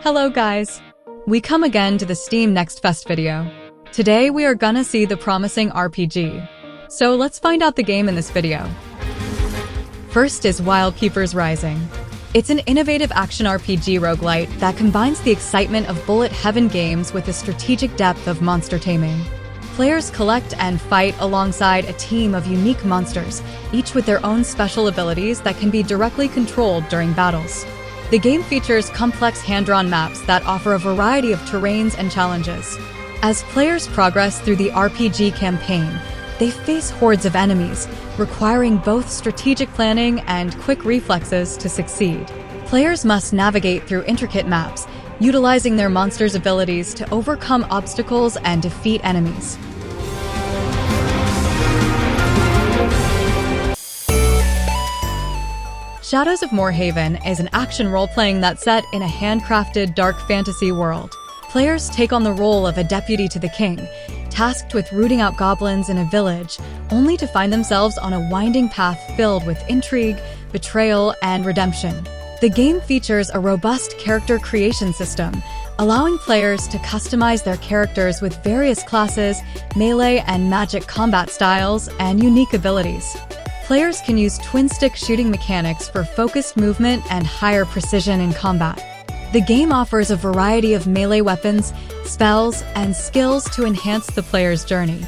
Hello guys! We come again to the Steam Next Fest video. Today we are gonna see the promising RPG. So let's find out the game in this video. First is Wildkeepers Rising. It's an innovative action RPG roguelite that combines the excitement of bullet heaven games with the strategic depth of monster taming. Players collect and fight alongside a team of unique monsters, each with their own special abilities that can be directly controlled during battles. The game features complex hand-drawn maps that offer a variety of terrains and challenges. As players progress through the RPG campaign, they face hordes of enemies, requiring both strategic planning and quick reflexes to succeed. Players must navigate through intricate maps, utilizing their monsters' abilities to overcome obstacles and defeat enemies. Shadows of Morhaven is an action role-playing that's set in a handcrafted dark fantasy world. Players take on the role of a deputy to the king, tasked with rooting out goblins in a village, only to find themselves on a winding path filled with intrigue, betrayal, and redemption. The game features a robust character creation system, allowing players to customize their characters with various classes, melee and magic combat styles, and unique abilities. Players can use twin-stick shooting mechanics for focused movement and higher precision in combat. The game offers a variety of melee weapons, spells, and skills to enhance the player's journey.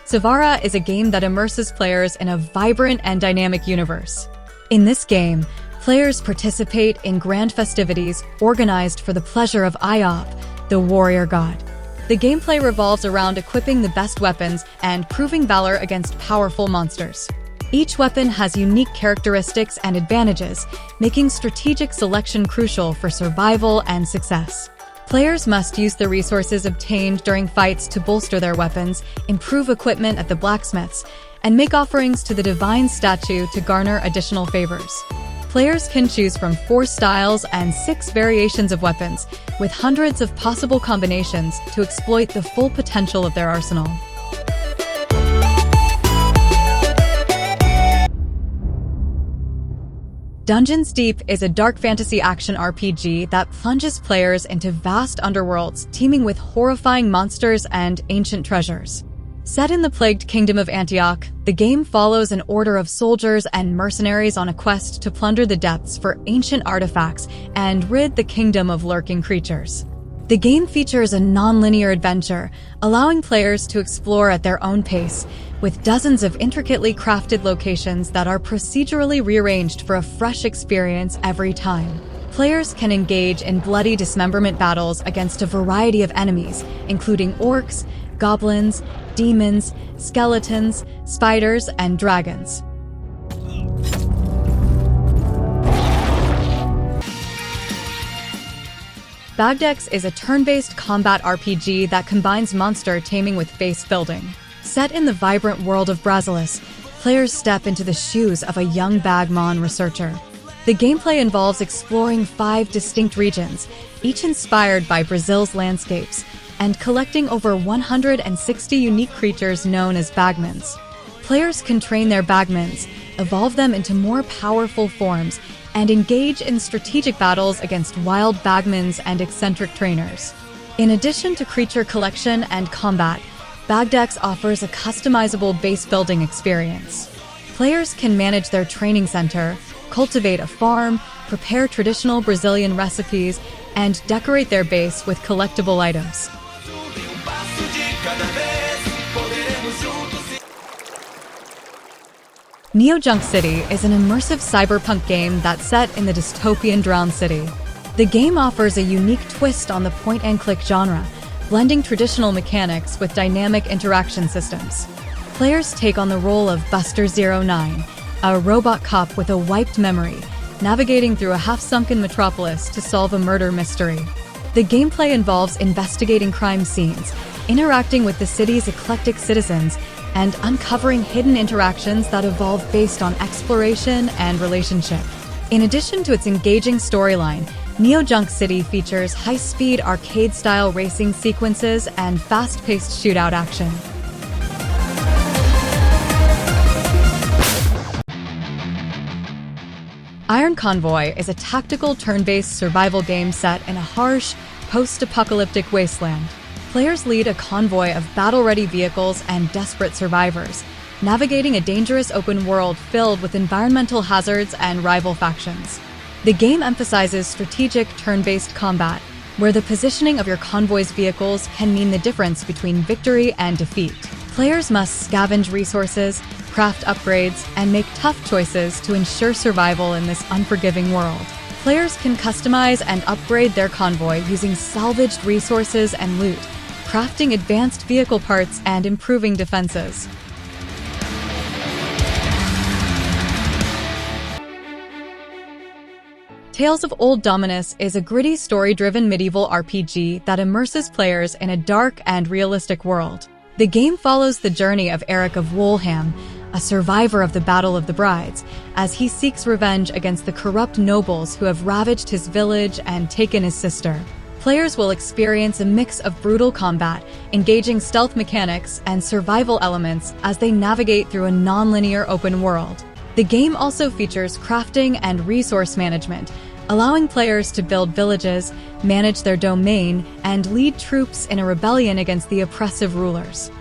Savara is a game that immerses players in a vibrant and dynamic universe. In this game, players participate in grand festivities organized for the pleasure of Iop, the warrior god. The gameplay revolves around equipping the best weapons and proving valor against powerful monsters. Each weapon has unique characteristics and advantages, making strategic selection crucial for survival and success. Players must use the resources obtained during fights to bolster their weapons, improve equipment at the blacksmiths, and make offerings to the divine statue to garner additional favors. Players can choose from 4 styles and 6 variations of weapons, with hundreds of possible combinations to exploit the full potential of their arsenal. Dungeons Deep is a dark fantasy action RPG that plunges players into vast underworlds teeming with horrifying monsters and ancient treasures. Set in the plagued kingdom of Antioch, the game follows an order of soldiers and mercenaries on a quest to plunder the depths for ancient artifacts and rid the kingdom of lurking creatures. The game features a non-linear adventure, allowing players to explore at their own pace, with dozens of intricately crafted locations that are procedurally rearranged for a fresh experience every time. Players can engage in bloody dismemberment battles against a variety of enemies, including orcs, goblins, demons, skeletons, spiders, and dragons. Bagdex is a turn-based combat RPG that combines monster taming with base building. Set in the vibrant world of Brasilis, players step into the shoes of a young Bagmon researcher. The gameplay involves exploring 5 distinct regions, each inspired by Brazil's landscapes, and collecting over 160 unique creatures known as Bagmons. Players can train their Bagmons, evolve them into more powerful forms, and engage in strategic battles against wild Bagmons and eccentric trainers. In addition to creature collection and combat, Bagdex offers a customizable base-building experience. Players can manage their training center, cultivate a farm, prepare traditional Brazilian recipes, and decorate their base with collectible items. Neo Junk City is an immersive cyberpunk game that's set in the dystopian Drowned City. The game offers a unique twist on the point-and-click genre, blending traditional mechanics with dynamic interaction systems. Players take on the role of Buster 09, a robot cop with a wiped memory, navigating through a half-sunken metropolis to solve a murder mystery. The gameplay involves investigating crime scenes, interacting with the city's eclectic citizens, and uncovering hidden interactions that evolve based on exploration and relationship. In addition to its engaging storyline, Neo Junk City features high-speed arcade-style racing sequences and fast-paced shootout action. Iron Convoy is a tactical turn-based survival game set in a harsh, post-apocalyptic wasteland. Players lead a convoy of battle-ready vehicles and desperate survivors, navigating a dangerous open world filled with environmental hazards and rival factions. The game emphasizes strategic turn-based combat, where the positioning of your convoy's vehicles can mean the difference between victory and defeat. Players must scavenge resources, craft upgrades, and make tough choices to ensure survival in this unforgiving world. Players can customize and upgrade their convoy using salvaged resources and loot, crafting advanced vehicle parts and improving defenses. Tales of Old Dominus is a gritty story-driven medieval RPG that immerses players in a dark and realistic world. The game follows the journey of Eric of Woolham, a survivor of the Battle of the Brides, as he seeks revenge against the corrupt nobles who have ravaged his village and taken his sister. Players will experience a mix of brutal combat, engaging stealth mechanics, and survival elements as they navigate through a non-linear open world. The game also features crafting and resource management, allowing players to build villages, manage their domain, and lead troops in a rebellion against the oppressive rulers.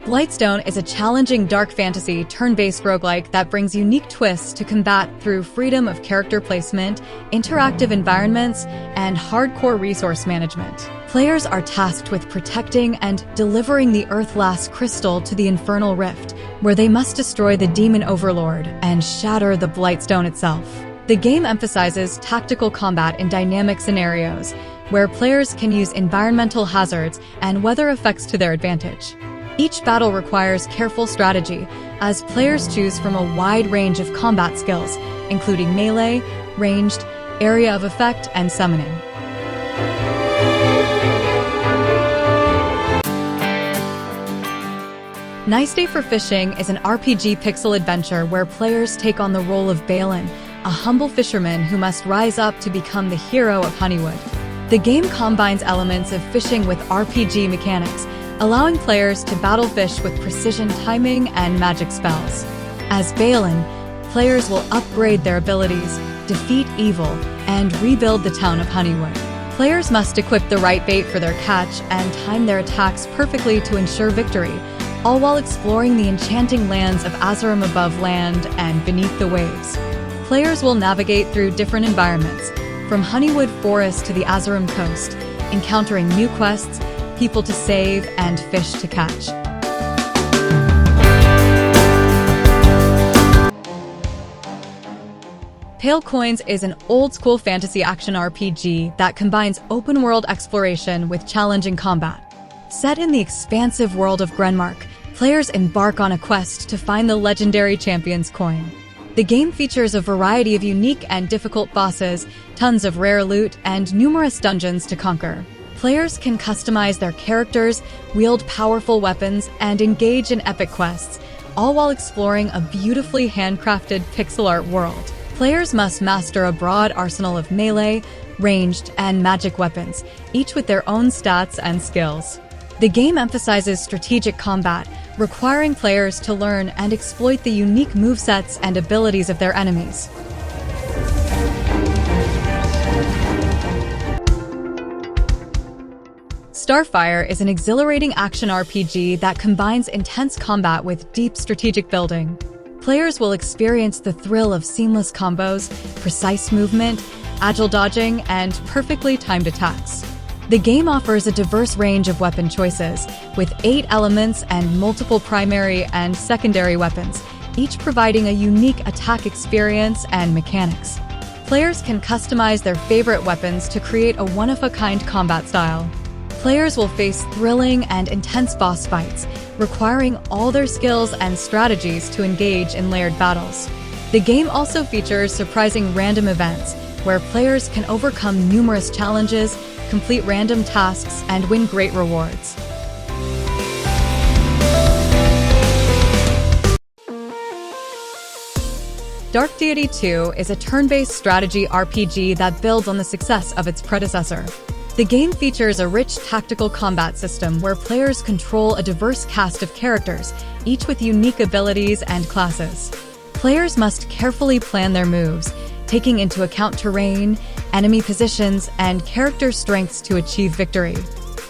Blighstone is a challenging dark fantasy turn-based roguelike that brings unique twists to combat through freedom of character placement, interactive environments, and hardcore resource management. Players are tasked with protecting and delivering the Earth-last crystal to the Infernal Rift, where they must destroy the demon overlord and shatter the Blighstone itself. The game emphasizes tactical combat in dynamic scenarios, where players can use environmental hazards and weather effects to their advantage. Each battle requires careful strategy, as players choose from a wide range of combat skills, including melee, ranged, area of effect, and summoning. Nice Day for Fishing is an RPG pixel adventure where players take on the role of Balin, a humble fisherman who must rise up to become the hero of Honeywood. The game combines elements of fishing with RPG mechanics, allowing players to battle fish with precision timing and magic spells. As Balin, players will upgrade their abilities, defeat evil, and rebuild the town of Honeywood. Players must equip the right bait for their catch and time their attacks perfectly to ensure victory, all while exploring the enchanting lands of Azerim above land and beneath the waves. Players will navigate through different environments, from Honeywood Forest to the Azerim coast, encountering new quests, people to save, and fish to catch. Pale Coins is an old-school fantasy action RPG that combines open-world exploration with challenging combat. Set in the expansive world of Grenmark, players embark on a quest to find the legendary champion's coin. The game features a variety of unique and difficult bosses, tons of rare loot, and numerous dungeons to conquer. Players can customize their characters, wield powerful weapons, and engage in epic quests, all while exploring a beautifully handcrafted pixel art world. Players must master a broad arsenal of melee, ranged, and magic weapons, each with their own stats and skills. The game emphasizes strategic combat, requiring players to learn and exploit the unique movesets and abilities of their enemies. Starfire is an exhilarating action RPG that combines intense combat with deep strategic building. Players will experience the thrill of seamless combos, precise movement, agile dodging, and perfectly timed attacks. The game offers a diverse range of weapon choices, with 8 elements and multiple primary and secondary weapons, each providing a unique attack experience and mechanics. Players can customize their favorite weapons to create a one-of-a-kind combat style. Players will face thrilling and intense boss fights, requiring all their skills and strategies to engage in layered battles. The game also features surprising random events, where players can overcome numerous challenges, complete random tasks, and win great rewards. Dark Deity 2 is a turn-based strategy RPG that builds on the success of its predecessor. The game features a rich tactical combat system where players control a diverse cast of characters, each with unique abilities and classes. Players must carefully plan their moves, taking into account terrain, enemy positions, and character strengths to achieve victory.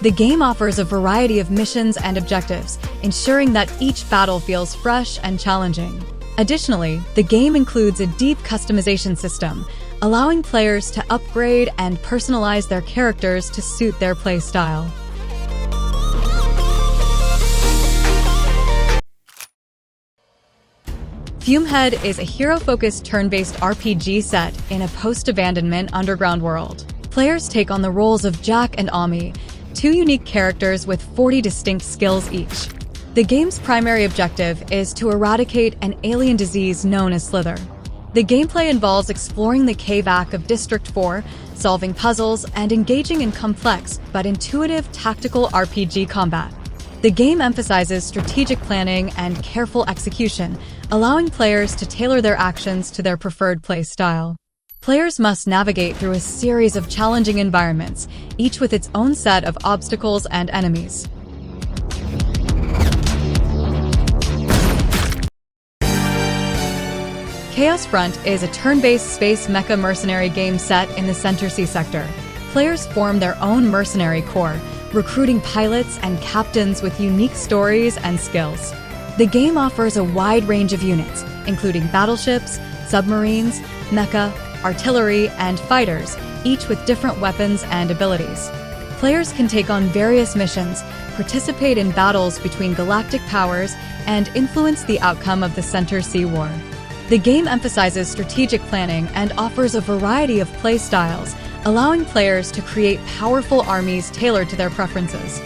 The game offers a variety of missions and objectives, ensuring that each battle feels fresh and challenging. Additionally, the game includes a deep customization system, allowing players to upgrade and personalize their characters to suit their playstyle. FUMEHEAD is a hero-focused turn-based RPG set in a post-abandonment underground world. Players take on the roles of Jack and Ami, two unique characters with 40 distinct skills each. The game's primary objective is to eradicate an alien disease known as Slither. The gameplay involves exploring the cave-act of District 4, solving puzzles, and engaging in complex but intuitive tactical RPG combat. The game emphasizes strategic planning and careful execution, allowing players to tailor their actions to their preferred play style. Players must navigate through a series of challenging environments, each with its own set of obstacles and enemies. Chaos Front is a turn-based space mecha mercenary game set in the Center Sea sector. Players form their own mercenary corps, recruiting pilots and captains with unique stories and skills. The game offers a wide range of units, including battleships, submarines, mecha, artillery, and fighters, each with different weapons and abilities. Players can take on various missions, participate in battles between galactic powers, and influence the outcome of the Center Sea War. The game emphasizes strategic planning and offers a variety of play styles, allowing players to create powerful armies tailored to their preferences.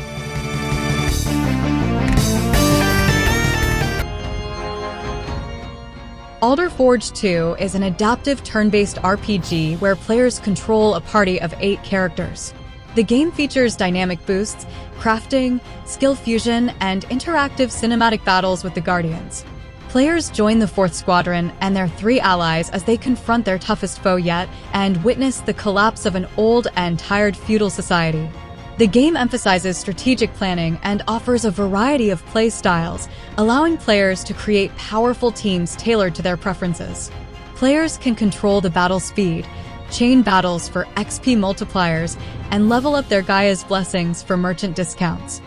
Alder Forge 2 is an adaptive turn-based RPG where players control a party of 8 characters. The game features dynamic boosts, crafting, skill fusion, and interactive cinematic battles with the Guardians. Players join the 4th Squadron and their 3 allies as they confront their toughest foe yet and witness the collapse of an old and tired feudal society. The game emphasizes strategic planning and offers a variety of play styles, allowing players to create powerful teams tailored to their preferences. Players can control the battle speed, chain battles for XP multipliers, and level up their Gaia's blessings for merchant discounts.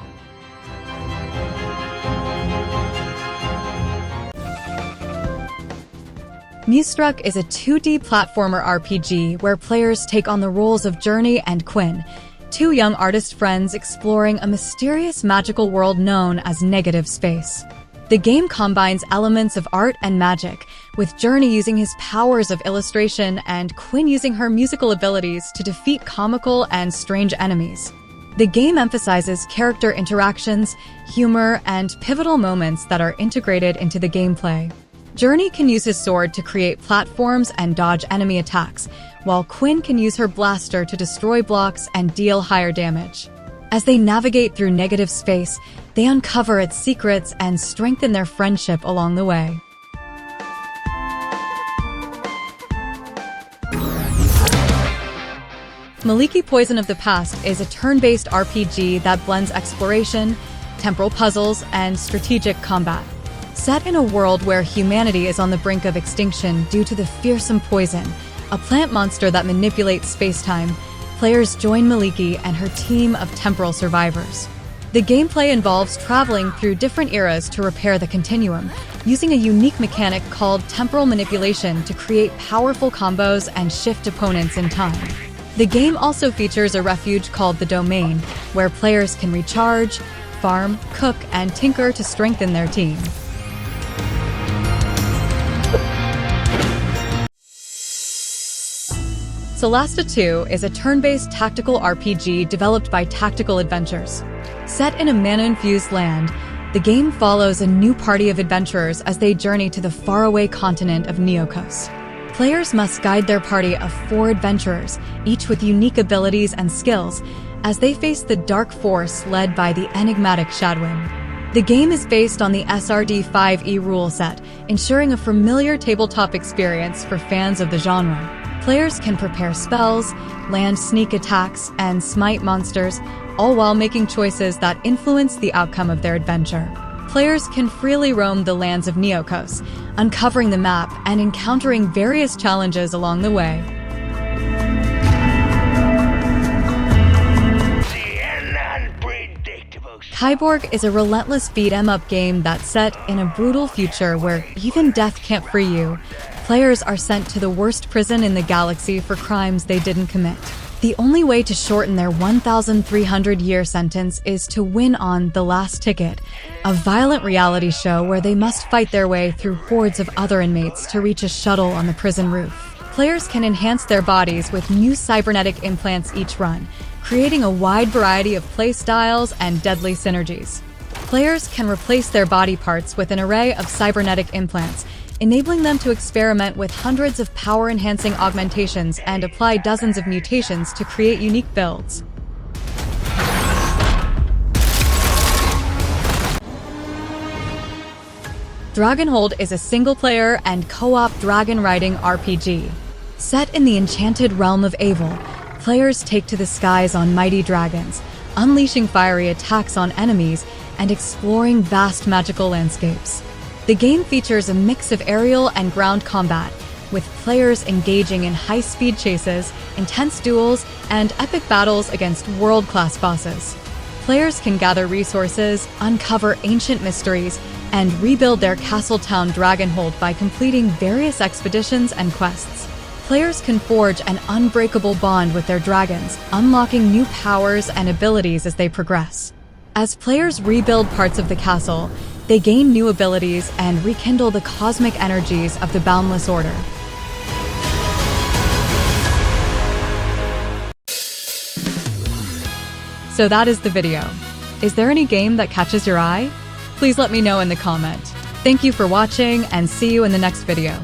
MUSESTRUCK is a 2D platformer RPG where players take on the roles of Journey and Quinn, two young artist friends exploring a mysterious magical world known as Negative Space. The game combines elements of art and magic, with Journey using his powers of illustration and Quinn using her musical abilities to defeat comical and strange enemies. The game emphasizes character interactions, humor, and pivotal moments that are integrated into the gameplay. Journey can use his sword to create platforms and dodge enemy attacks, while Quinn can use her blaster to destroy blocks and deal higher damage. As they navigate through Negative Space, they uncover its secrets and strengthen their friendship along the way. Maliki Poison of the Past is a turn-based RPG that blends exploration, temporal puzzles, and strategic combat. Set in a world where humanity is on the brink of extinction due to the fearsome Poison, a plant monster that manipulates space-time, players join Maliki and her team of temporal survivors. The gameplay involves traveling through different eras to repair the continuum, using a unique mechanic called temporal manipulation to create powerful combos and shift opponents in time. The game also features a refuge called the Domain, where players can recharge, farm, cook, and tinker to strengthen their team. Solasta II is a turn-based tactical RPG developed by Tactical Adventures. Set in a mana-infused land, the game follows a new party of adventurers as they journey to the faraway continent of Neokos. Players must guide their party of 4 adventurers, each with unique abilities and skills, as they face the dark force led by the enigmatic Shadwin. The game is based on the SRD 5e rule set, ensuring a familiar tabletop experience for fans of the genre. Players can prepare spells, land sneak attacks, and smite monsters, all while making choices that influence the outcome of their adventure. Players can freely roam the lands of Neokos, uncovering the map and encountering various challenges along the way. KIBORG is a relentless beat-em-up game that's set in a brutal future where even death can't free you. Players are sent to the worst prison in the galaxy for crimes they didn't commit. The only way to shorten their 1,300-year sentence is to win on The Last Ticket, a violent reality show where they must fight their way through hordes of other inmates to reach a shuttle on the prison roof. Players can enhance their bodies with new cybernetic implants each run, creating a wide variety of playstyles and deadly synergies. Players can replace their body parts with an array of cybernetic implants, enabling them to experiment with hundreds of power-enhancing augmentations and apply dozens of mutations to create unique builds. Dragonhold is a single-player and co-op dragon-riding RPG. Set in the enchanted realm of Avil, players take to the skies on mighty dragons, unleashing fiery attacks on enemies and exploring vast magical landscapes. The game features a mix of aerial and ground combat, with players engaging in high-speed chases, intense duels, and epic battles against world-class bosses. Players can gather resources, uncover ancient mysteries, and rebuild their castle town Dragonhold by completing various expeditions and quests. Players can forge an unbreakable bond with their dragons, unlocking new powers and abilities as they progress. As players rebuild parts of the castle, they gain new abilities and rekindle the cosmic energies of the Boundless Order. So that is the video. Is there any game that catches your eye? Please let me know in the comment. Thank you for watching and see you in the next video.